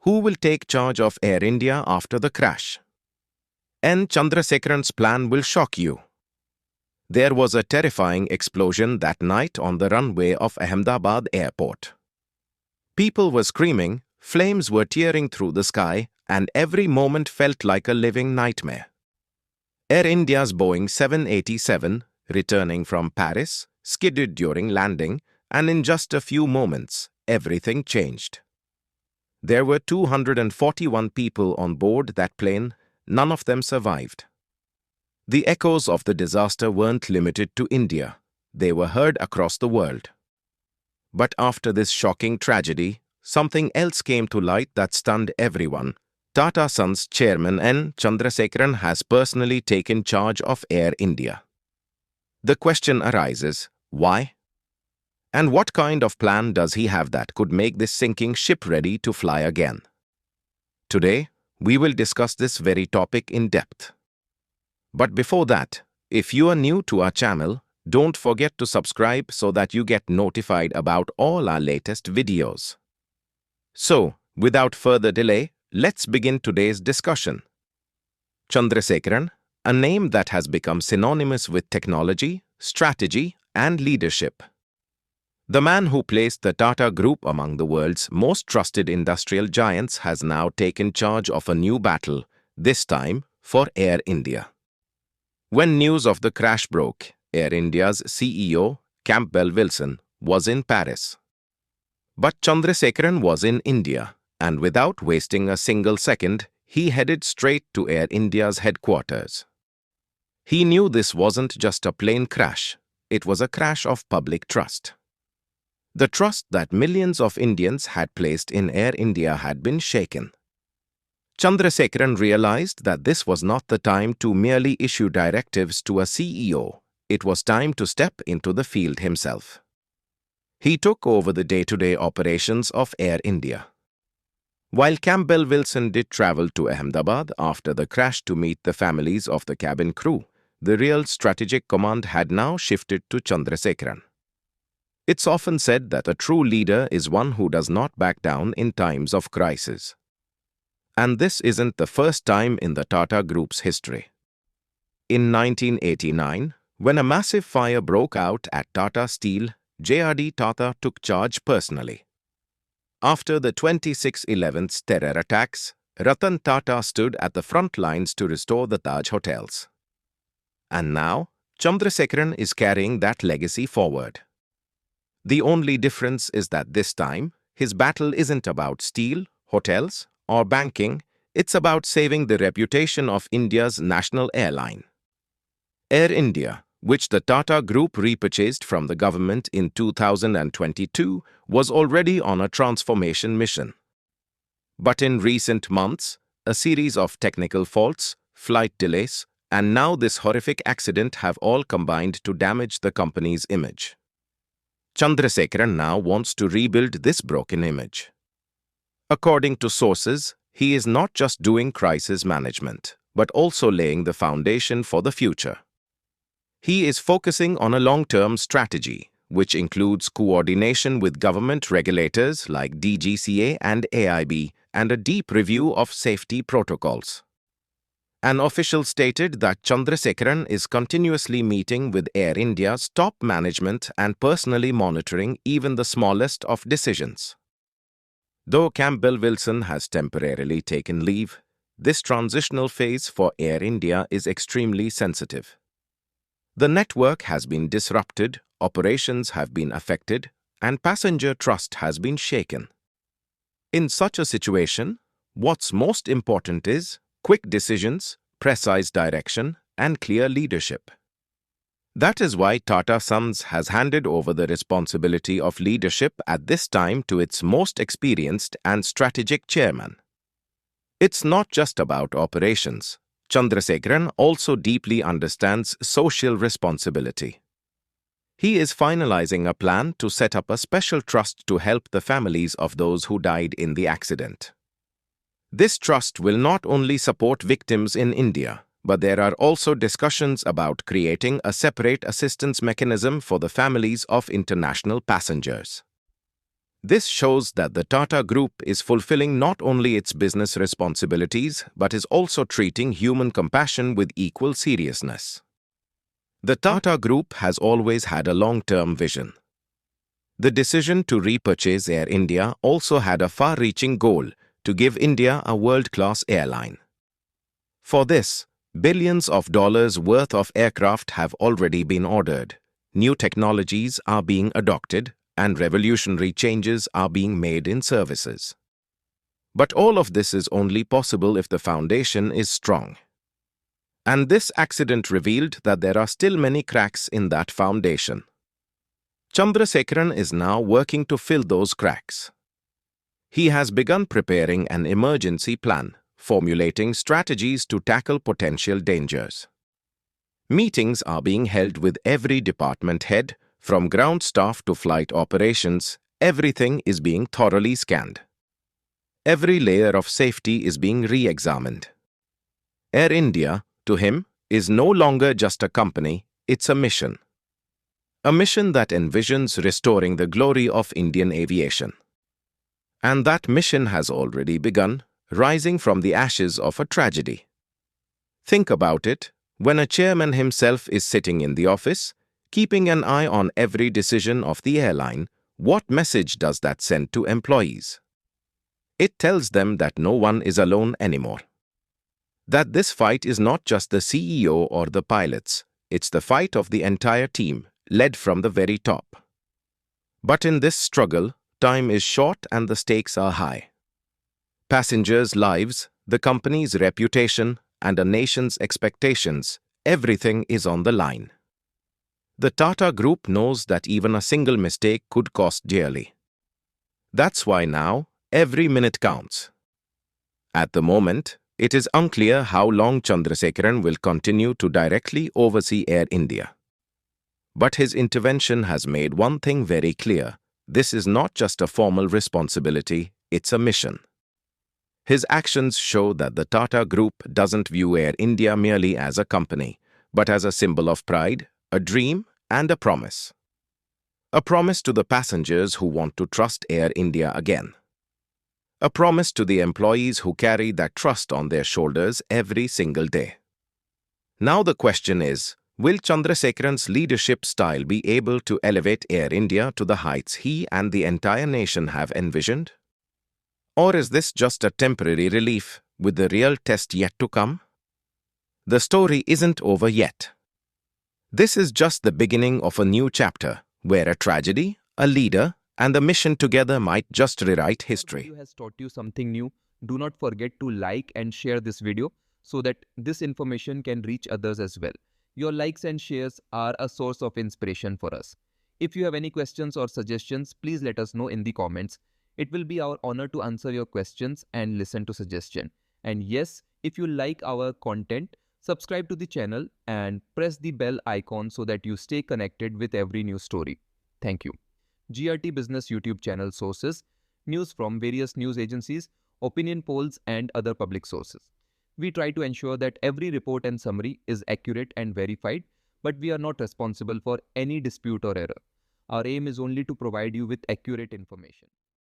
Who will take charge of Air India after the crash? N Chandrasekaran's plan will shock you. There was a terrifying explosion that night on the runway of Ahmedabad airport. People were screaming, flames were tearing through the sky, and every moment felt like a living nightmare. Air India's Boeing 787, returning from Paris, skidded during landing, and in just a few moments, everything changed. There were 241 people on board that plane, none of them survived. The echoes of the disaster weren't limited to India, they were heard across the world. But after this shocking tragedy, something else came to light that stunned everyone. Tata Sons chairman N Chandrasekaran has personally taken charge of Air India. The question arises, why? And what kind of plan does he have that could make this sinking ship ready to fly again? Today, we will discuss this very topic in depth. But before that, if you are new to our channel, don't forget to subscribe so that you get notified about all our latest videos. So, without further delay, let's begin today's discussion. Chandrasekaran, a name that has become synonymous with technology, strategy, and leadership. The man who placed the Tata Group among the world's most trusted industrial giants has now taken charge of a new battle, this time for Air India. When news of the crash broke, Air India's CEO, Campbell Wilson, was in Paris. But Chandrasekaran was in India, and without wasting a single second, he headed straight to Air India's headquarters. He knew this wasn't just a plane crash, it was a crash of public trust. The trust that millions of Indians had placed in Air India had been shaken. Chandrasekaran realized that this was not the time to merely issue directives to a CEO, it was time to step into the field himself. He took over the day-to-day operations of Air India. While Campbell Wilson did travel to Ahmedabad after the crash to meet the families of the cabin crew, the real strategic command had now shifted to Chandrasekaran. It's often said that a true leader is one who does not back down in times of crisis. And this isn't the first time in the Tata Group's history. In 1989, when a massive fire broke out at Tata Steel, J.R.D. Tata took charge personally. After the 26/11 terror attacks, Ratan Tata stood at the front lines to restore the Taj hotels. And now, Chandrasekaran is carrying that legacy forward. The only difference is that this time, his battle isn't about steel, hotels, or banking, it's about saving the reputation of India's national airline. Air India, which the Tata Group repurchased from the government in 2022, was already on a transformation mission. But in recent months, a series of technical faults, flight delays, and now this horrific accident have all combined to damage the company's image. Chandrasekaran now wants to rebuild this broken image. According to sources, he is not just doing crisis management, but also laying the foundation for the future. He is focusing on a long-term strategy, which includes coordination with government regulators like DGCA and AIB and a deep review of safety protocols. An official stated that Chandrasekaran is continuously meeting with Air India's top management and personally monitoring even the smallest of decisions. Though Campbell Wilson has temporarily taken leave, this transitional phase for Air India is extremely sensitive. The network has been disrupted, operations have been affected, and passenger trust has been shaken. In such a situation, what's most important is quick decisions, precise direction, and clear leadership. That is why Tata Sons has handed over the responsibility of leadership at this time to its most experienced and strategic chairman. It's not just about operations. Chandrasekaran also deeply understands social responsibility. He is finalizing a plan to set up a special trust to help the families of those who died in the accident. This trust will not only support victims in India, but there are also discussions about creating a separate assistance mechanism for the families of international passengers. This shows that the Tata Group is fulfilling not only its business responsibilities but is also treating human compassion with equal seriousness. The Tata Group has always had a long-term vision. The decision to repurchase Air India also had a far-reaching goal to give India a world-class airline. For this, billions of dollars worth of aircraft have already been ordered. New technologies are being adopted, and revolutionary changes are being made in services. But all of this is only possible if the foundation is strong. And this accident revealed that there are still many cracks in that foundation. Chandrasekaran is now working to fill those cracks. He has begun preparing an emergency plan, formulating strategies to tackle potential dangers. Meetings are being held with every department head, from ground staff to flight operations. Everything is being thoroughly scanned. Every layer of safety is being re-examined. Air India, to him, is no longer just a company, it's a mission. A mission that envisions restoring the glory of Indian aviation. And that mission has already begun, rising from the ashes of a tragedy. Think about it, when a chairman himself is sitting in the office, keeping an eye on every decision of the airline, what message does that send to employees? It tells them that no one is alone anymore. That this fight is not just the CEO or the pilots, it's the fight of the entire team, led from the very top. But in this struggle, time is short and the stakes are high. Passengers' lives, the company's reputation, and a nation's expectations, everything is on the line. The Tata Group knows that even a single mistake could cost dearly. That's why now, every minute counts. At the moment, it is unclear how long Chandrasekaran will continue to directly oversee Air India. But his intervention has made one thing very clear. This is not just a formal responsibility, it's a mission. His actions show that the Tata Group doesn't view Air India merely as a company, but as a symbol of pride, a dream, and a promise. A promise to the passengers who want to trust Air India again. A promise to the employees who carry that trust on their shoulders every single day. Now the question is, will Chandrasekaran's leadership style be able to elevate Air India to the heights he and the entire nation have envisioned? Or is this just a temporary relief, with the real test yet to come? The story isn't over yet. This is just the beginning of a new chapter, where a tragedy, a leader, and a mission together might just rewrite history. If this video has taught you something new, do not forget to like and share this video so that this information can reach others as well. Your likes and shares are a source of inspiration for us. If you have any questions or suggestions, please let us know in the comments. It will be our honor to answer your questions and listen to suggestions. And yes, if you like our content, subscribe to the channel and press the bell icon so that you stay connected with every new story. Thank you. GRT Business YouTube channel sources, news from various news agencies, opinion polls and other public sources. We try to ensure that every report and summary is accurate and verified, but we are not responsible for any dispute or error. Our aim is only to provide you with accurate information.